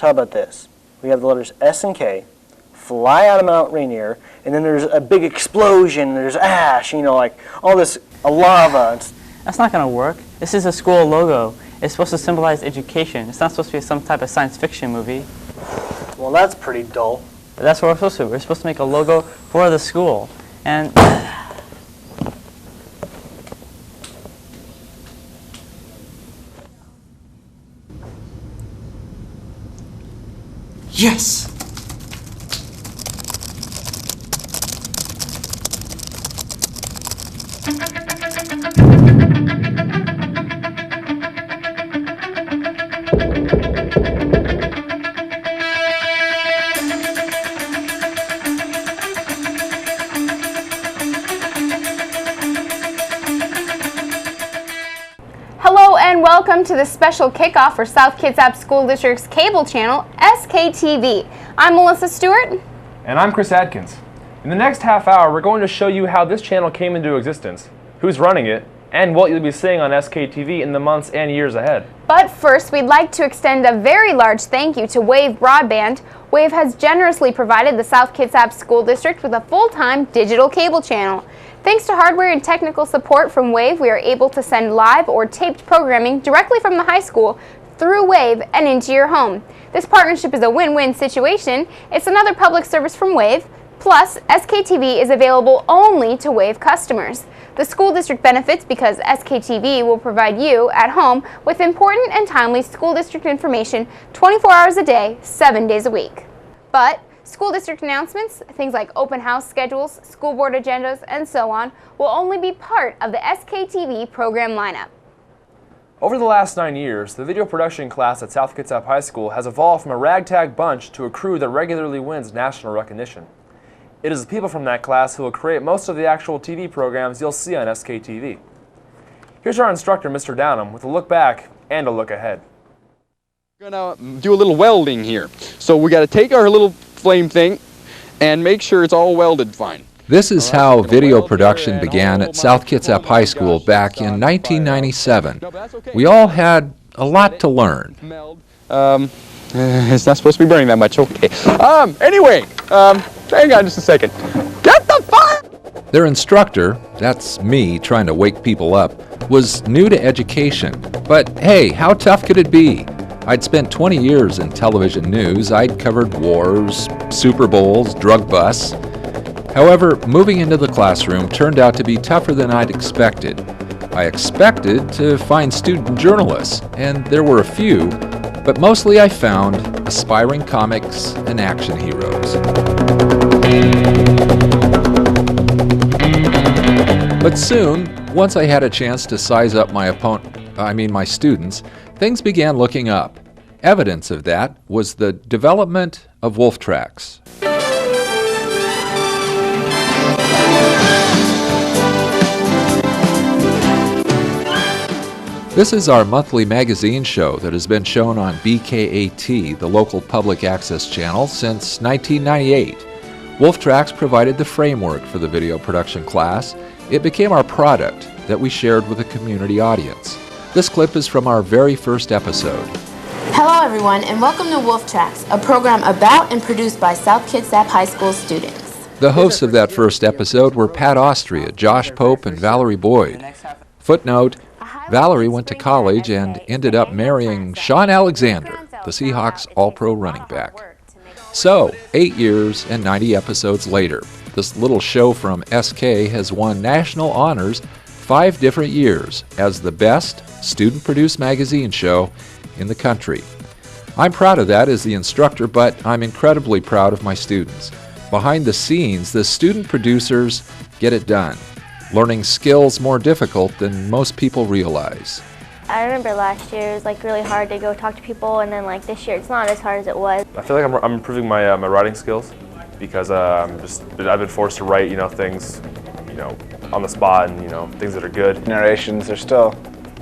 So how about this? We have the letters S and K fly out of Mount Rainier, and then there's a big explosion, there's ash, like all this lava. That's not going to work. This is a school logo. It's supposed to symbolize education. It's not supposed to be some type of science fiction movie. Well, that's pretty dull. But that's what we're supposed to do. We're supposed to make a logo for the school. And yes! Hello and welcome to the special kickoff for South Kitsap School District's cable channel, SKTV. I'm Melissa Stewart. And I'm Chris Adkins. In the next half hour, we're going to show you how this channel came into existence, who's running it, and what you'll be seeing on SKTV in the months and years ahead. But first, we'd like to extend a very large thank you to Wave Broadband. Wave has generously provided the South Kitsap School District with a full-time digital cable channel. Thanks to hardware and technical support from Wave, we are able to send live or taped programming directly from the high school through Wave and into your home. This partnership is a win-win situation. It's another public service from Wave, plus SKTV is available only to Wave customers. The school district benefits because SKTV will provide you at home with important and timely school district information 24 hours a day, 7 days a week. But school district announcements, things like open house schedules, school board agendas, and so on, will only be part of the SKTV program lineup. Over the last 9 years, the video production class at South Kitsap High School has evolved from a ragtag bunch to a crew that regularly wins national recognition. It is the people from that class who will create most of the actual TV programs you'll see on SKTV. Here's our instructor, Mr. Downham, with a look back and a look ahead. We're gonna do a little welding here. So we gotta take our little flame thing and make sure it's all welded fine. This is how video production began at South Kitsap High School back in 1997. We all had a lot to learn. It's not supposed to be burning that much, okay. Anyway, hang on just a second. Get the fire! Their instructor, that's me trying to wake people up, was new to education. But hey, how tough could it be? I'd spent 20 years in television news. I'd covered wars, Super Bowls, drug busts. However, moving into the classroom turned out to be tougher than I'd expected. I expected to find student journalists, and there were a few, but mostly I found aspiring comics and action heroes. But soon, once I had a chance to size up my students, things began looking up. Evidence of that was the development of wolf tracks. This is our monthly magazine show that has been shown on BKAT, the local public access channel, since 1998. Wolf Tracks provided the framework for the video production class. It became our product that we shared with a community audience. This clip is from our very first episode. Hello everyone and welcome to Wolf Tracks, a program about and produced by South Kitsap High School students. The hosts of that first episode were Pat Austria, Josh Pope, and Valerie Boyd. Footnote, Valerie went to college and ended up marrying Sean Alexander, the Seahawks All-Pro running back. So, 8 years and 90 episodes later, this little show from SK has won national honors 5 different years as the best student-produced magazine show in the country. I'm proud of that as the instructor, but I'm incredibly proud of my students. Behind the scenes, the student producers get it done, learning skills more difficult than most people realize. I remember last year it was really hard to go talk to people, and then this year it's not as hard as it was. I feel like I'm improving my my writing skills because I've been forced to write things on the spot and things that are good. Narrations are still,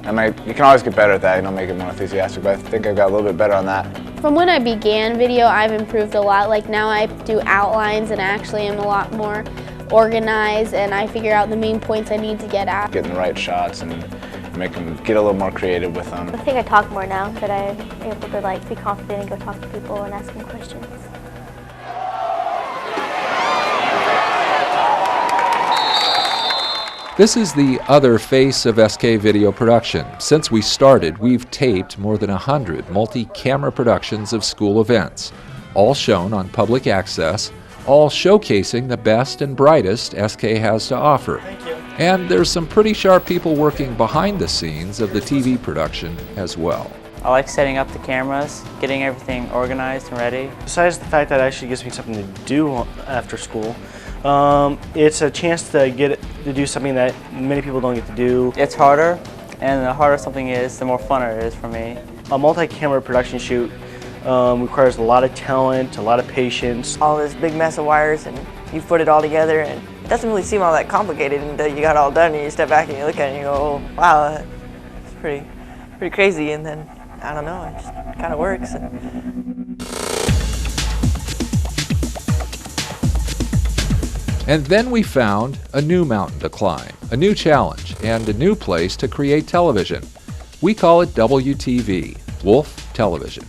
you can always get better at that, make it more enthusiastic, but I think I've got a little bit better on that. From when I began video, I've improved a lot. Now I do outlines and actually am a lot more organized, and I figure out the main points I need to get at. Getting the right shots and make them get a little more creative with them. I think I talk more now that I'm able to like be confident and go talk to people and ask them questions. This is the other face of SK video production. Since we started, we've taped more than 100 multi-camera productions of school events, all shown on public access, all showcasing the best and brightest SK has to offer. And there's some pretty sharp people working behind the scenes of the TV production as well. I like setting up the cameras, getting everything organized and ready. Besides the fact that it actually gives me something to do after school, it's a chance to do something that many people don't get to do. It's harder, and the harder something is, the more fun it is for me. A multi-camera production shoot requires a lot of talent, a lot of patience. All this big mess of wires, and you put it all together, and it doesn't really seem all that complicated until you got it all done, and you step back and you look at it and you go, oh, wow, it's pretty crazy, and then, I don't know, it just kind of works. And then we found a new mountain to climb, a new challenge, and a new place to create television. We call it WTV, Wolf Television.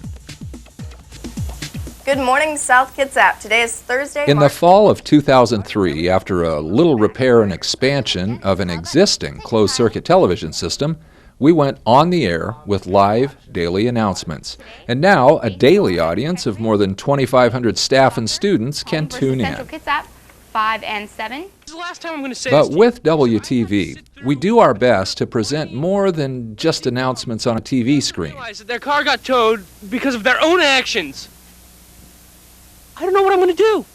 Good morning, South Kitsap. Today is Thursday. In the fall of 2003, after a little repair and expansion of an existing closed-circuit television system, we went on the air with live daily announcements. And now a daily audience of more than 2,500 staff and students can tune in. Central Kitsap, 5 and 7. This is the last time I'm going to say But with WTV, we do our best to present more than just announcements on a TV screen. that their car got towed because of their own actions. I don't know what I'm going to do.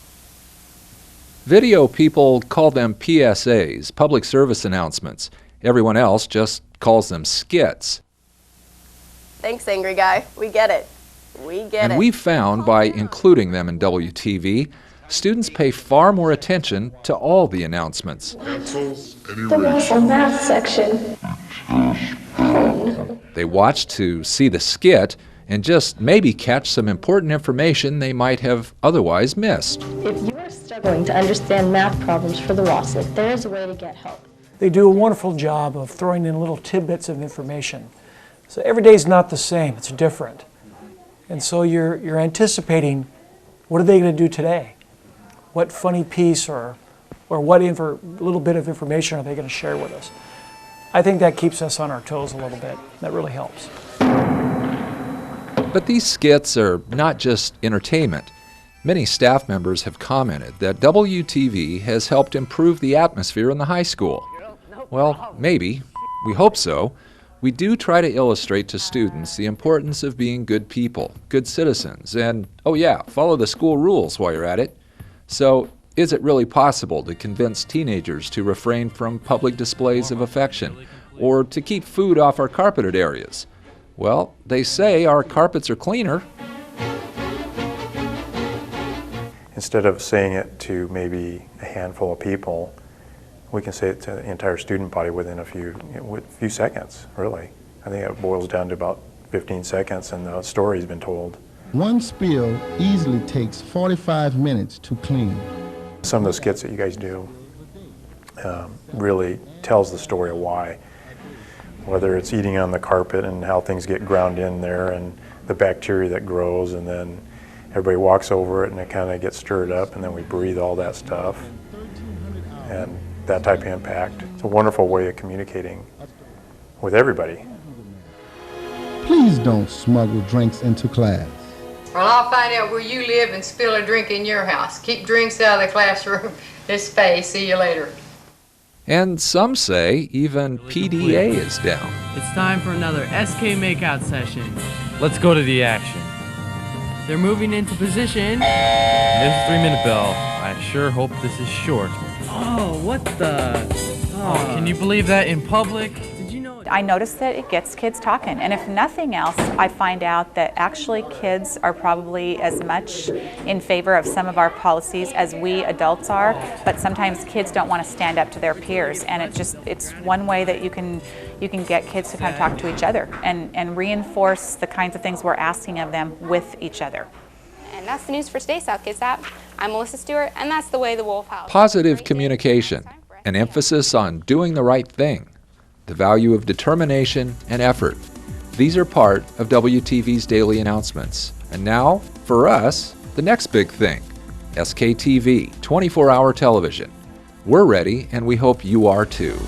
Video people call them PSAs, public service announcements. Everyone else just calls them skits. Thanks, angry guy. We get it. We get it. And we've found by including them in WTV, students pay far more attention to all the announcements. The Russell Math section. They watch to see the skit and just maybe catch some important information they might have otherwise missed. If you are struggling to understand math problems for the WASIT, there is a way to get help. They do a wonderful job of throwing in little tidbits of information. So every day is not the same, it's different. And so you're anticipating, what are they going to do today? What funny piece or what little bit of information are they going to share with us? I think that keeps us on our toes a little bit. That really helps. But these skits are not just entertainment. Many staff members have commented that WTV has helped improve the atmosphere in the high school. Well, maybe. We hope so. We do try to illustrate to students the importance of being good people, good citizens, and, oh yeah, follow the school rules while you're at it. So, is it really possible to convince teenagers to refrain from public displays of affection, or to keep food off our carpeted areas? Well, they say our carpets are cleaner. Instead of saying it to maybe a handful of people, we can say it to the entire student body within a few seconds, really. I think it boils down to about 15 seconds and the story's been told. One spill easily takes 45 minutes to clean. Some of the skits that you guys do really tells the story of why. Whether it's eating on the carpet and how things get ground in there and the bacteria that grows, and then everybody walks over it and it kind of gets stirred up, and then we breathe all that stuff and that type of impact. It's a wonderful way of communicating with everybody. Please don't smuggle drinks into class. Well, I'll find out where you live and spill a drink in your house. Keep drinks out of the classroom. This phase. See you later. And some say even PDA is down. It's time for another SK makeout session. Let's go to the action. They're moving into position. There's a 3-minute bell. I sure hope this is short. Oh, what the? Oh, can you believe that in public? Did you know? I noticed that it gets kids talking, and if nothing else, I find out that actually kids are probably as much in favor of some of our policies as we adults are, but sometimes kids don't want to stand up to their peers, and it's one way that you can get kids to kind of talk to each other and reinforce the kinds of things we're asking of them with each other. And that's the news for Stay South Kitsap. I'm Melissa Stewart, and that's the way the Wolf House. Positive communication, an emphasis on doing the right thing. the value of determination and effort. These are part of WTV's daily announcements. And now, for us, the next big thing, SKTV, 24-hour television. We're ready, and we hope you are too.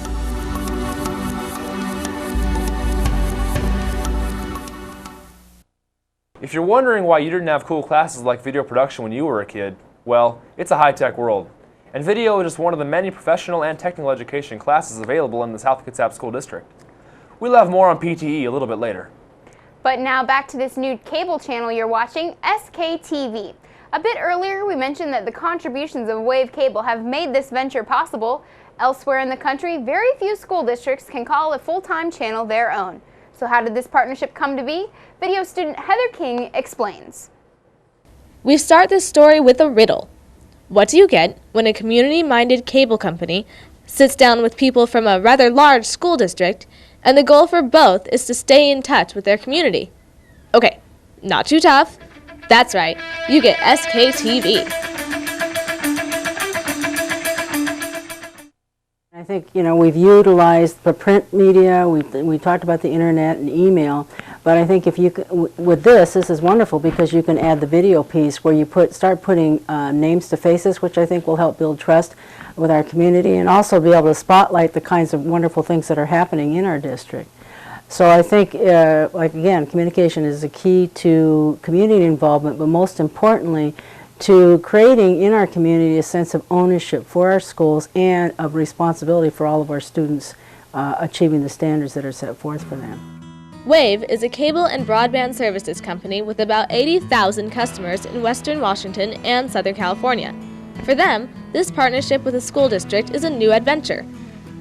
If you're wondering why you didn't have cool classes like video production when you were a kid, well, it's a high-tech world. And video is just one of the many professional and technical education classes available in the South Kitsap School District. We'll have more on PTE a little bit later. But now back to this new cable channel you're watching, SKTV. A bit earlier, we mentioned that the contributions of Wave Cable have made this venture possible. Elsewhere in the country, very few school districts can call a full-time channel their own. So how did this partnership come to be? Video student Heather King explains. We start this story with a riddle. What do you get when a community-minded cable company sits down with people from a rather large school district, and the goal for both is to stay in touch with their community? Okay, not too tough. That's right, you get SKTV. I think, we've utilized the print media, we talked about the internet and email, but I think if you with this is wonderful because you can add the video piece where you start putting names to faces, which I think will help build trust with our community and also be able to spotlight the kinds of wonderful things that are happening in our district. So I think, again, communication is the key to community involvement, but most importantly, to creating in our community a sense of ownership for our schools and of responsibility for all of our students achieving the standards that are set forth for them. Wave is a cable and broadband services company with about 80,000 customers in Western Washington and Southern California. For them, this partnership with a school district is a new adventure.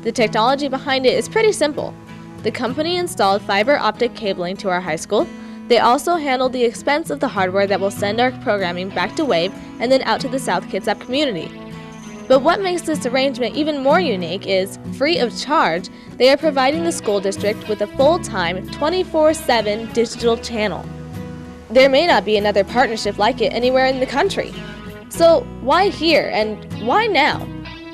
The technology behind it is pretty simple. The company installed fiber optic cabling to our high school. They also handled the expense of the hardware that will send our programming back to Wave and then out to the South Kitsap community. But what makes this arrangement even more unique is, free of charge, they are providing the school district with a full-time, 24/7 digital channel. There may not be another partnership like it anywhere in the country. So why here and why now?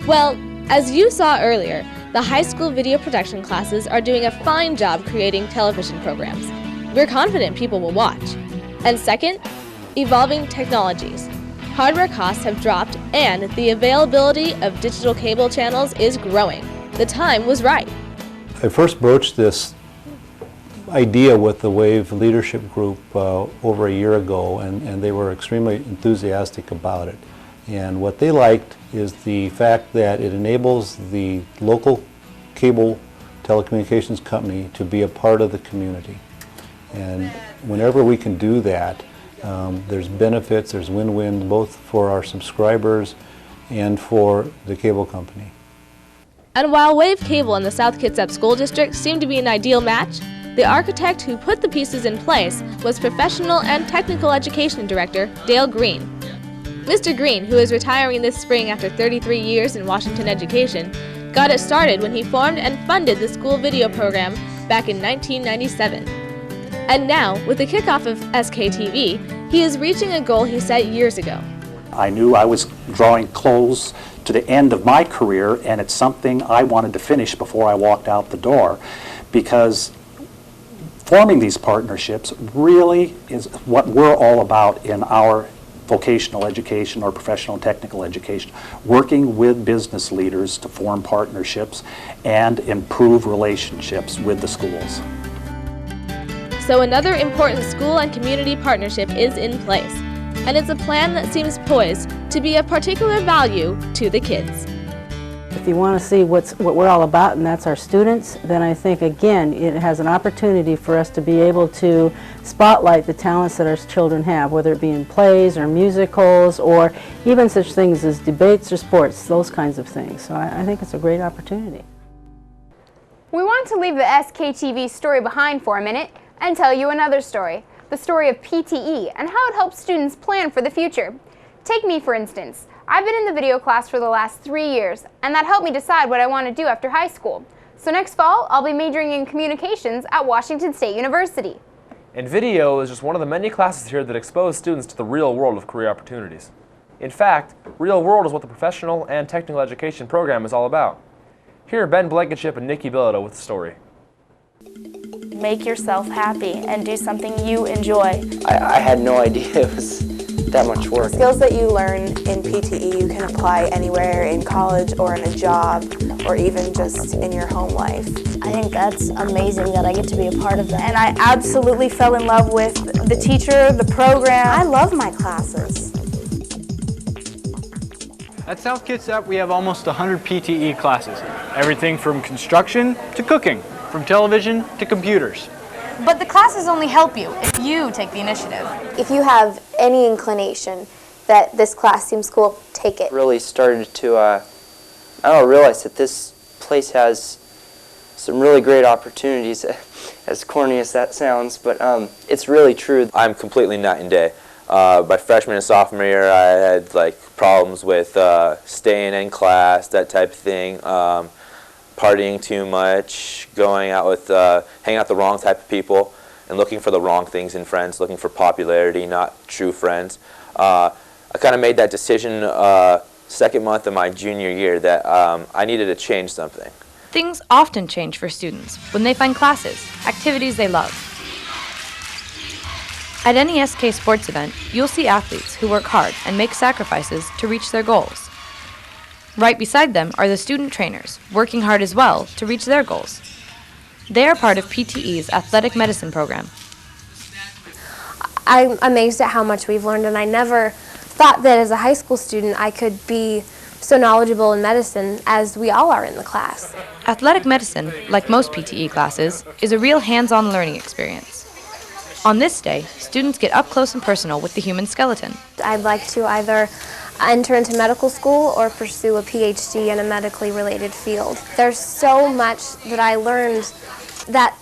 Well, as you saw earlier, the high school video production classes are doing a fine job creating television programs. We're confident people will watch. And second, evolving technologies. Hardware costs have dropped and the availability of digital cable channels is growing. The time was right. I first broached this idea with the Wave leadership group over a year ago, and they were extremely enthusiastic about it. And what they liked is the fact that it enables the local cable telecommunications company to be a part of the community. And whenever we can do that, there's benefits, there's win-win both for our subscribers and for the cable company. And while Wave Cable and the South Kitsap School District seemed to be an ideal match, the architect who put the pieces in place was Professional and Technical Education Director Dale Green. Mr. Green, who is retiring this spring after 33 years in Washington education, got it started when he formed and funded the school video program back in 1997. And now, with the kickoff of SKTV, he is reaching a goal he set years ago. I knew I was drawing close to the end of my career, and it's something I wanted to finish before I walked out the door, because forming these partnerships really is what we're all about in our vocational education or professional and technical education, working with business leaders to form partnerships and improve relationships with the schools. So another important school and community partnership is in place, and it's a plan that seems poised to be of particular value to the kids. If you want to see what we're all about, and that's our students, then I think, again, it has an opportunity for us to be able to spotlight the talents that our children have, whether it be in plays or musicals or even such things as debates or sports, those kinds of things. So I think it's a great opportunity. We want to leave the SKTV story behind for a minute and tell you another story, the story of PTE and how it helps students plan for the future. Take me, for instance. I've been in the video class for the last 3 years, and that helped me decide what I want to do after high school. So next fall, I'll be majoring in communications at Washington State University. And video is just one of the many classes here that expose students to the real world of career opportunities. In fact, real world is what the professional and technical education program is all about. Here are Ben Blankenship and Nikki Billito with the story. Make yourself happy and do something you enjoy. I had no idea it was that much work. Skills that you learn in PTE you can apply anywhere in college or in a job or even just in your home life. I think that's amazing that I get to be a part of that. And I absolutely fell in love with the teacher, the program. I love my classes. At South Kitsap, we have almost 100 PTE classes. Everything from construction to cooking, from television to computers. But the classes only help you if you take the initiative. If you have any inclination that this class seems cool, take it. Really started to, realize that this place has some really great opportunities, as corny as that sounds, but it's really true. I'm completely night and day. My freshman and sophomore year, I had problems with staying in class, that type of thing, partying too much, going out with, hanging out with the wrong type of people, and looking for the wrong things in friends, looking for popularity, not true friends. I kind of made that decision second month of my junior year that I needed to change something. Things often change for students when they find classes, activities they love. At any SK sports event, you'll see athletes who work hard and make sacrifices to reach their goals. Right beside them are the student trainers, working hard as well to reach their goals. They are part of PTE's athletic medicine program. I'm amazed at how much we've learned, and I never thought that as a high school student I could be so knowledgeable in medicine as we all are in the class. Athletic medicine, like most PTE classes, is a real hands-on learning experience. On this day, students get up close and personal with the human skeleton. I'd like to either enter into medical school or pursue a PhD in a medically related field. There's so much that I learned that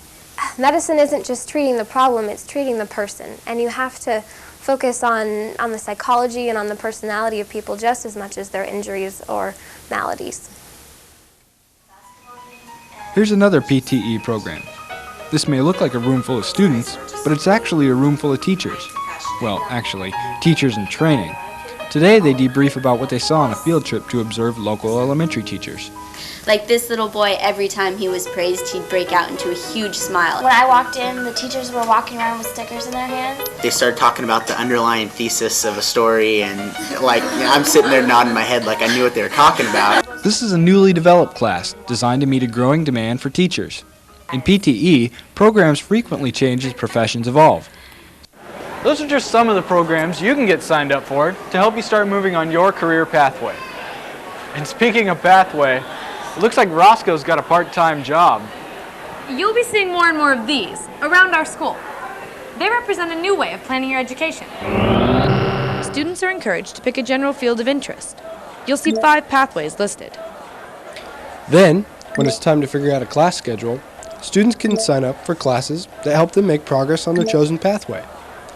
medicine isn't just treating the problem, it's treating the person. And you have to focus on the psychology and on the personality of people just as much as their injuries or maladies. Here's another PTE program. This may look like a room full of students, but it's actually a room full of teachers. Well, actually, teachers in training. Today they debrief about what they saw on a field trip to observe local elementary teachers. Like this little boy, every time he was praised, he'd break out into a huge smile. When I walked in, the teachers were walking around with stickers in their hands. They started talking about the underlying thesis of a story, and I'm sitting there nodding my head like I knew what they were talking about. This is a newly developed class designed to meet a growing demand for teachers. In PTE, programs frequently change as professions evolve. Those are just some of the programs you can get signed up for to help you start moving on your career pathway. And speaking of pathway, it looks like Roscoe's got a part-time job. You'll be seeing more and more of these around our school. They represent a new way of planning your education. Students are encouraged to pick a general field of interest. You'll see 5 pathways listed. Then, when it's time to figure out a class schedule, students can sign up for classes that help them make progress on their chosen pathway.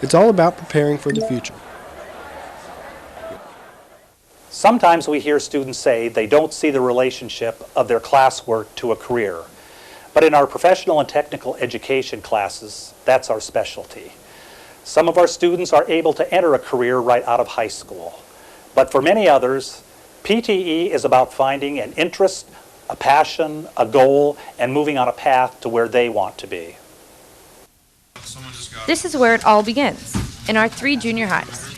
It's all about preparing for the future. Sometimes we hear students say they don't see the relationship of their classwork to a career. But in our professional and technical education classes, that's our specialty. Some of our students are able to enter a career right out of high school. But for many others, PTE is about finding an interest, a passion, a goal, and moving on a path to where they want to be. This is where it all begins, in our 3 junior highs.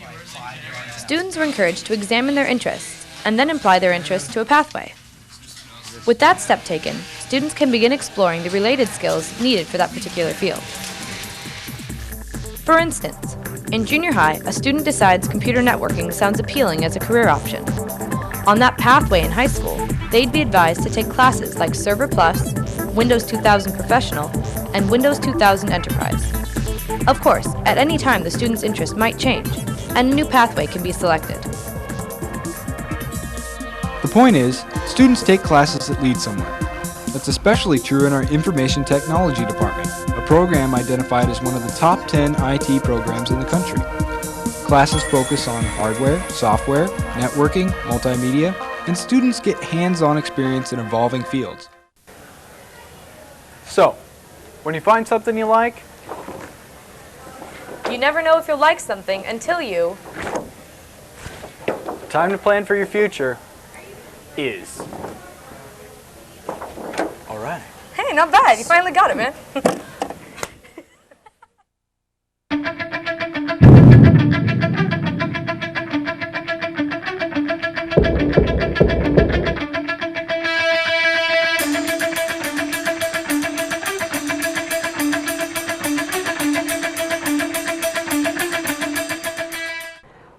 Students are encouraged to examine their interests and then apply their interests to a pathway. With that step taken, students can begin exploring the related skills needed for that particular field. For instance, in junior high, a student decides computer networking sounds appealing as a career option. On that pathway in high school, they'd be advised to take classes like Server Plus, Windows 2000 Professional, and Windows 2000 Enterprise. Of course, at any time the student's interest might change, and a new pathway can be selected. The point is, students take classes that lead somewhere. That's especially true in our Information Technology Department, a program identified as one of the top 10 IT programs in the country. Classes focus on hardware, software, networking, multimedia, and students get hands-on experience in evolving fields. So, when you find something you like, You never know if you'll like something until you... time to plan for your future is. not bad. You finally got it, man.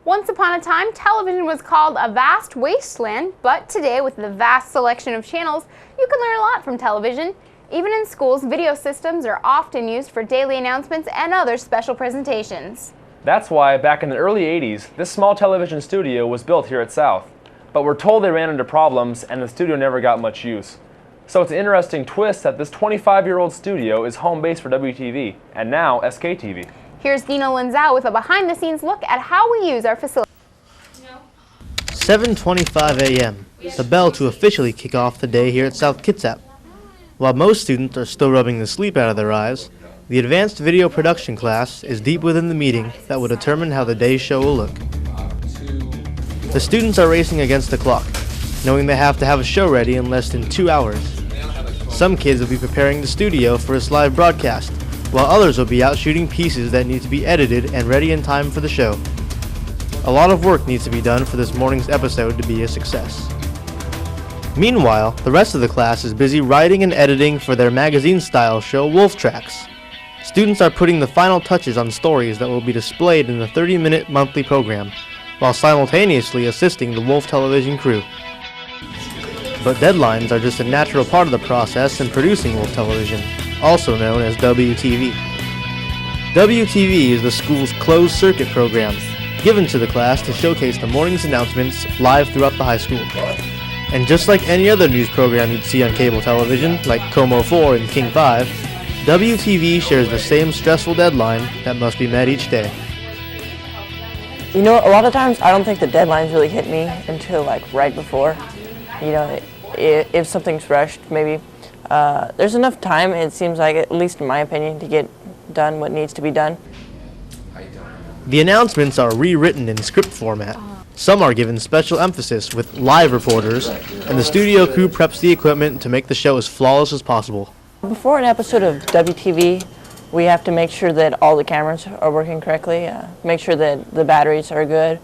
Once upon a time, television was called a vast wasteland, but today, with the vast selection of channels, you can learn a lot from television. Even in schools, video systems are often used for daily announcements and other special presentations. That's why, back in the early 80s, this small television studio was built here at South. But we're told they ran into problems and the studio never got much use. So it's an interesting twist that this 25-year-old studio is home base for WTV, and now SKTV. Here's Dina Linzao with a behind-the-scenes look at how we use our facility. 7:25 a.m., the bell to officially kick off the day here at South Kitsap. While most students are still rubbing the sleep out of their eyes, the advanced video production class is deep within the meeting that will determine how the day's show will look. The students are racing against the clock, knowing they have to have a show ready in less than 2 hours. Some kids will be preparing the studio for its live broadcast, while others will be out shooting pieces that need to be edited and ready in time for the show. A lot of work needs to be done for this morning's episode to be a success. Meanwhile, the rest of the class is busy writing and editing for their magazine-style show Wolf Tracks. Students are putting the final touches on stories that will be displayed in the 30-minute monthly program, while simultaneously assisting the Wolf television crew. But deadlines are just a natural part of the process in producing Wolf television, also known as WTV. WTV is the school's closed-circuit program, given to the class to showcase the morning's announcements live throughout the high school. And just like any other news program you'd see on cable television, like Como 4 and King 5, WTV shares the same stressful deadline that must be met each day. You know, a lot of times I don't think the deadlines really hit me until like right before. You know, if something's rushed, maybe there's enough time, it seems like, at least in my opinion, to get done what needs to be done. The announcements are rewritten in script format. Some are given special emphasis with live reporters, and the studio crew preps the equipment to make the show as flawless as possible. Before an episode of WTV, we have to make sure that all the cameras are working correctly, make sure that the batteries are good,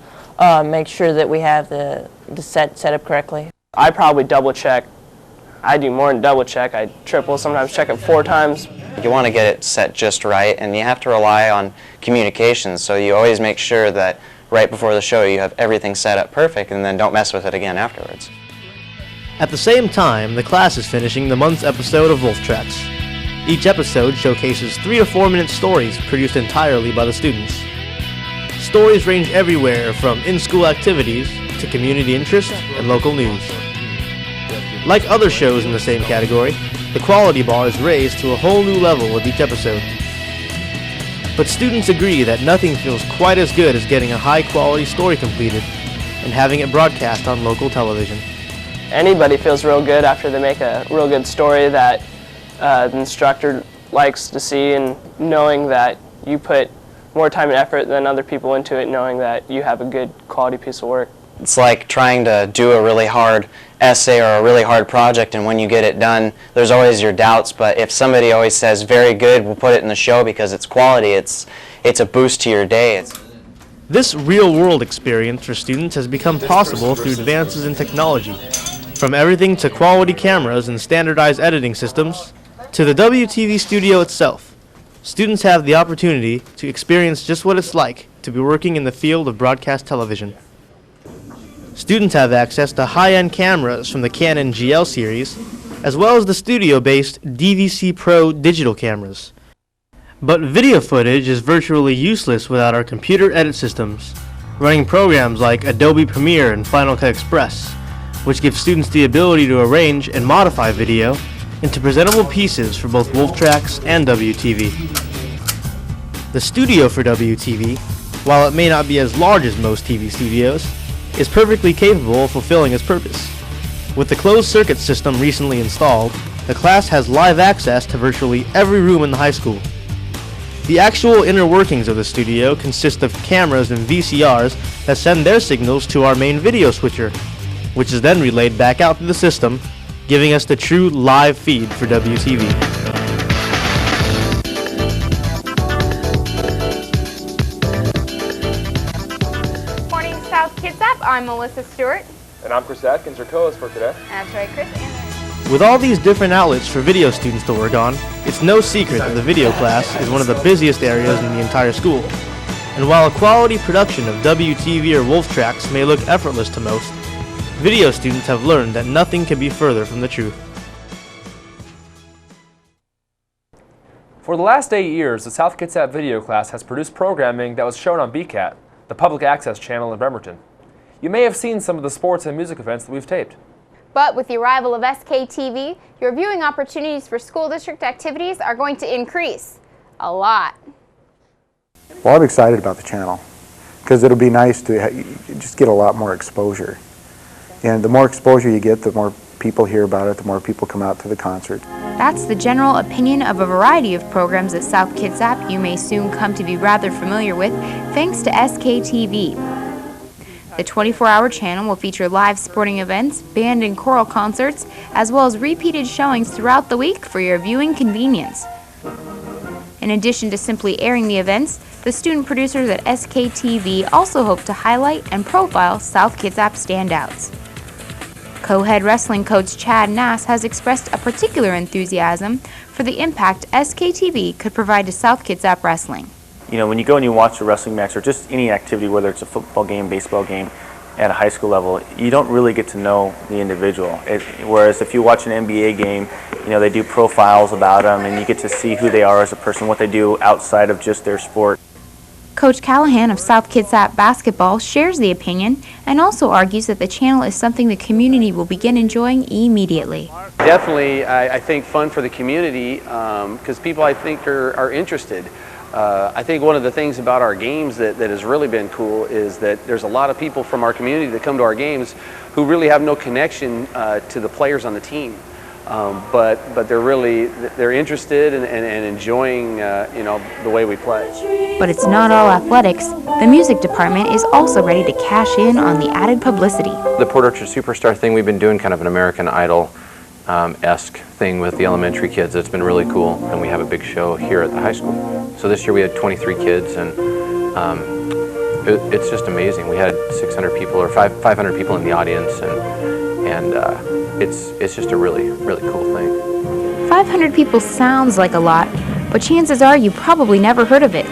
make sure that we have the set up correctly. I probably double check. I do more than double check. I triple, sometimes check it 4 times. You want to get it set just right, and you have to rely on communications, so you always make sure that right before the show you have everything set up perfect, and then don't mess with it again afterwards. At the same time, the class is finishing the month's episode of Wolf Tracks. Each episode showcases 3 to 4 minute stories produced entirely by the students. Stories range everywhere from in-school activities to community interest and local news. Like other shows in the same category, the quality bar is raised to a whole new level with each episode. But students agree that nothing feels quite as good as getting a high-quality story completed and having it broadcast on local television. Anybody feels real good after they make a real good story that the instructor likes to see, and knowing that you put more time and effort than other people into it, knowing that you have a good quality piece of work. It's like trying to do a really hard essay or a really hard project, and when you get it done, there's always your doubts, but if somebody always says, very good, we'll put it in the show because it's quality, it's a boost to your day. This real-world experience for students has become possible through advances in technology, from everything to quality cameras and standardized editing systems, to the WTV studio itself. Students have the opportunity to experience just what it's like to be working in the field of broadcast television. Students have access to high-end cameras from the Canon GL series, as well as the studio-based DVC Pro digital cameras. But video footage is virtually useless without our computer edit systems, running programs like Adobe Premiere and Final Cut Express, which give students the ability to arrange and modify video into presentable pieces for both Wolf Tracks and WTV. The studio for WTV, while it may not be as large as most TV studios, is perfectly capable of fulfilling its purpose. With the closed-circuit system recently installed, the class has live access to virtually every room in the high school. The actual inner workings of the studio consist of cameras and VCRs that send their signals to our main video switcher, which is then relayed back out to the system, giving us the true live feed for WTV. Morning South Kids App, I'm Melissa Stewart. And I'm Chris Atkins, your co-host for today. That's right, Chris. With all these different outlets for video students to work on, it's no secret that the video class is one of the busiest areas in the entire school. And while a quality production of WTV or Wolf Tracks may look effortless to most, video students have learned that nothing can be further from the truth. For the last 8 years, the South Kitsap video class has produced programming that was shown on BCAT, the public access channel in Bremerton. You may have seen some of the sports and music events that we've taped. But with the arrival of SKTV, your viewing opportunities for school district activities are going to increase a lot. Well, I'm excited about the channel because it'll be nice to just get a lot more exposure. And the more exposure you get, the more people hear about it, the more people come out to the concert. That's the general opinion of a variety of programs at South Kitsap you may soon come to be rather familiar with, thanks to SKTV. The 24-hour channel will feature live sporting events, band and choral concerts, as well as repeated showings throughout the week for your viewing convenience. In addition to simply airing the events, the student producers at SKTV also hope to highlight and profile South Kitsap standouts. Co-head wrestling coach Chad Nass has expressed a particular enthusiasm for the impact SKTV could provide to South Kitsap wrestling. You know, when you go and you watch a wrestling match or just any activity, whether it's a football game, baseball game, at a high school level, you don't really get to know the individual. Whereas if you watch an NBA game, you know, they do profiles about them and you get to see who they are as a person, what they do outside of just their sport. Coach Callahan of South Kitsap basketball shares the opinion and also argues that the channel is something the community will begin enjoying immediately. Definitely, I think fun for the community because people I think are interested. I think one of the things about our games that has really been cool is that there's a lot of people from our community that come to our games who really have no connection to the players on the team. But they're interested and enjoying you know, the way we play. But it's not all athletics. The music department is also ready to cash in on the added publicity. The Port Orchard Superstar thing, we've been doing kind of an American Idol-esque thing with the elementary kids. It's been really cool, and we have a big show here at the high school. So this year we had 23 kids, and it's just amazing. We had 600 people or 500 people in the audience, and it's just a really cool thing. 500 people sounds like a lot, but chances are you probably never heard of it.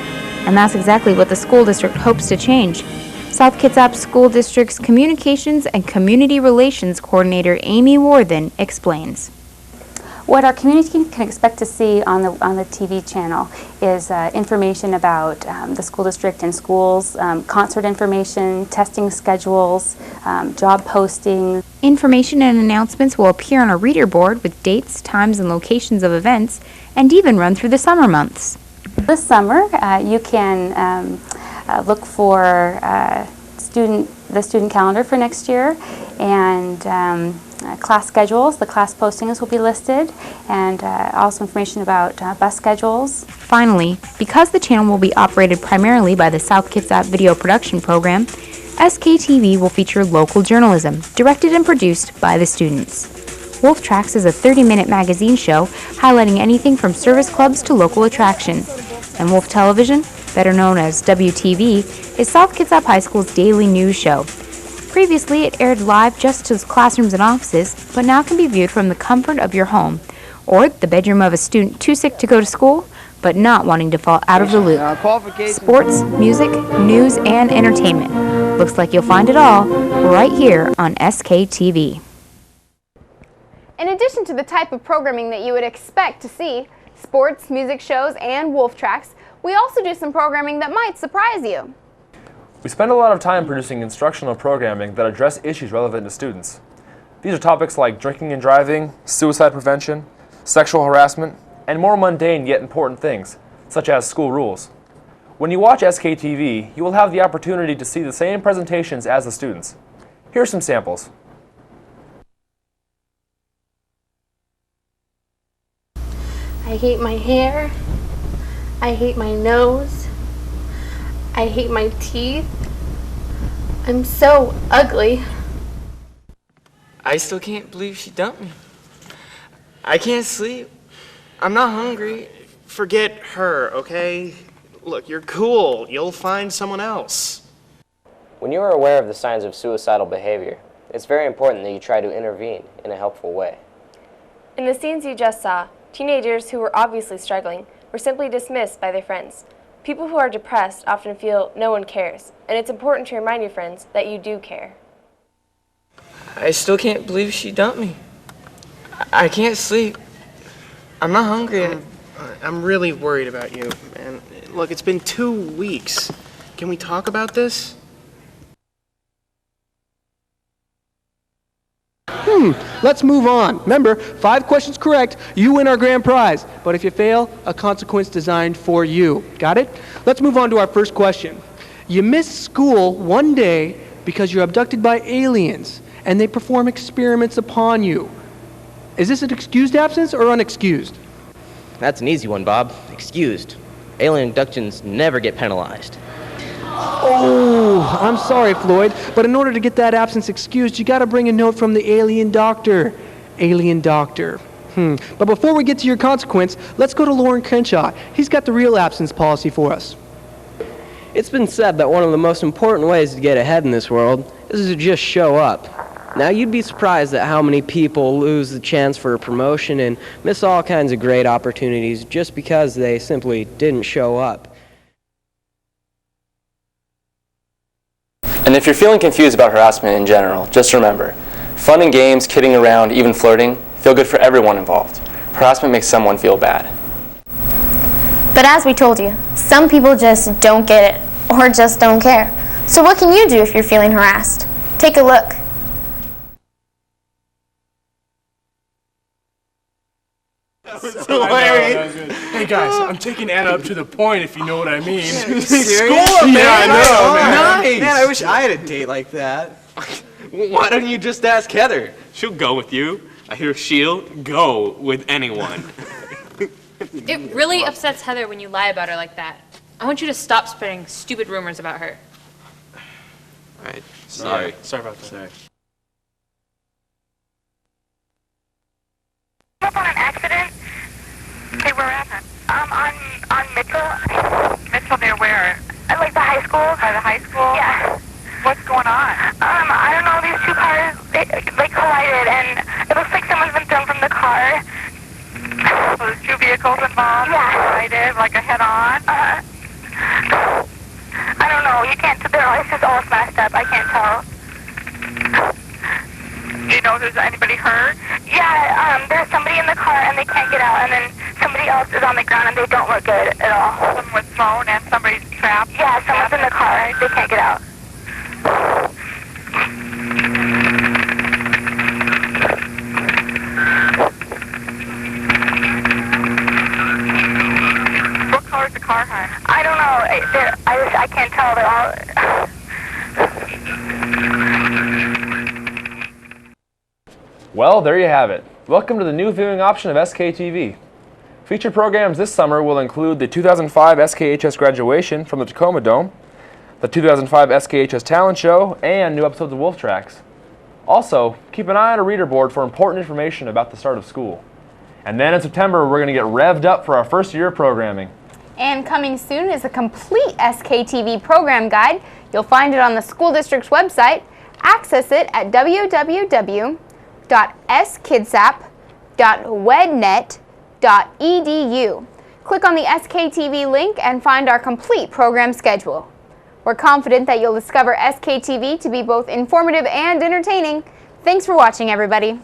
And that's exactly what the school district hopes to change. South Kitsap School District's Communications and Community Relations Coordinator Amy Warthen explains. What our community can expect to see on the TV channel is information about the school district and schools, concert information, testing schedules, job postings. Information and announcements will appear on a reader board with dates, times, and locations of events, and even run through the summer months. This summer, you can look for the student calendar for next year and class schedules. The class postings will be listed, and also information about bus schedules. Finally, because the channel will be operated primarily by the South Kitsap Video Production Program, SKTV will feature local journalism, directed and produced by the students. Wolf Tracks is a 30-minute magazine show highlighting anything from service clubs to local attractions. And Wolf Television, better known as WTV, is South Kitsap High School's daily news show. Previously, it aired live just to classrooms and offices, but now can be viewed from the comfort of your home, or the bedroom of a student too sick to go to school, but not wanting to fall out of the loop. Sports, music, news, and entertainment. Looks like you'll find it all right here on SKTV. In addition to the type of programming that you would expect to see, sports, music shows, and Wolf Tracks, we also do some programming that might surprise you. We spend a lot of time producing instructional programming that address issues relevant to students. These are topics like drinking and driving, suicide prevention, sexual harassment, and more mundane yet important things, such as school rules. When you watch SKTV, you will have the opportunity to see the same presentations as the students. Here are some samples. I hate my hair. I hate my nose. I hate my teeth. I'm so ugly. I still can't believe she dumped me. I can't sleep. I'm not hungry. Forget her, okay? Look, you're cool. You'll find someone else. When you are aware of the signs of suicidal behavior, it's very important that you try to intervene in a helpful way. In the scenes you just saw, teenagers who were obviously struggling were simply dismissed by their friends. People who are depressed often feel no one cares, and it's important to remind your friends that you do care. I still can't believe she dumped me. I can't sleep. I'm not hungry. I'm really worried about you, man. Look, it's been 2 weeks. Can we talk about this? Let's move on. Remember, 5 questions correct, you win our grand prize. But if you fail, a consequence designed for you. Got it? Let's move on to our first question. You miss school one day because you're abducted by aliens, and they perform experiments upon you. Is this an excused absence or unexcused? That's an easy one, Bob. Excused. Alien abductions never get penalized. Oh, I'm sorry, Floyd, but in order to get that absence excused, you gotta bring a note from the alien doctor. Alien doctor. But before we get to your consequence, let's go to Lauren Crenshaw. He's got the real absence policy for us. It's been said that one of the most important ways to get ahead in this world is to just show up. Now, you'd be surprised at how many people lose the chance for a promotion and miss all kinds of great opportunities just because they simply didn't show up. And if you're feeling confused about harassment in general, just remember, fun and games, kidding around, even flirting, feel good for everyone involved. Harassment makes someone feel bad. But as we told you, some people just don't get it, or just don't care. So what can you do if you're feeling harassed? Take a look. Hey guys, I'm taking Anna up to the point, if you know what I mean. School up, man! Yeah, I know, man. Nice! Man, I wish I had a date like that. Why don't you just ask Heather? She'll go with you. I hear she'll go with anyone. It really upsets Heather when you lie about her like that. I want you to stop spreading stupid rumors about her. Alright, sorry. Yeah, sorry about that. Sorry. Up on an accident? Hey, where at? On Mitchell. Mitchell near where? At like the high school. By the high school? Yeah. What's going on? I don't know, these two cars, they collided and it looks like someone's been thrown from the car. So there's 2 vehicles involved? Yeah. Collided, like a head-on? I don't know, you can't, it's just all smashed up, I can't tell. Do you know if there's anybody hurt? Yeah, there's somebody in the car and they can't get out, and then somebody else is on the ground and they don't look good at all. Someone was thrown and somebody's trapped? Yeah, someone's in the car, they can't get out. What color is the car, hon? I don't know, I can't tell, they're all... Well, there you have it. Welcome to the new viewing option of SKTV. Featured programs this summer will include the 2005 SKHS graduation from the Tacoma Dome, the 2005 SKHS talent show, and new episodes of Wolf Tracks. Also, keep an eye on a reader board for important information about the start of school. And then in September, we're going to get revved up for our first year of programming. And coming soon is a complete SKTV program guide. You'll find it on the school district's website. Access it at www.skkidsap.wednet.edu. Click on the SKTV link and find our complete program schedule. We're confident that you'll discover SKTV to be both informative and entertaining. Thanks for watching, everybody.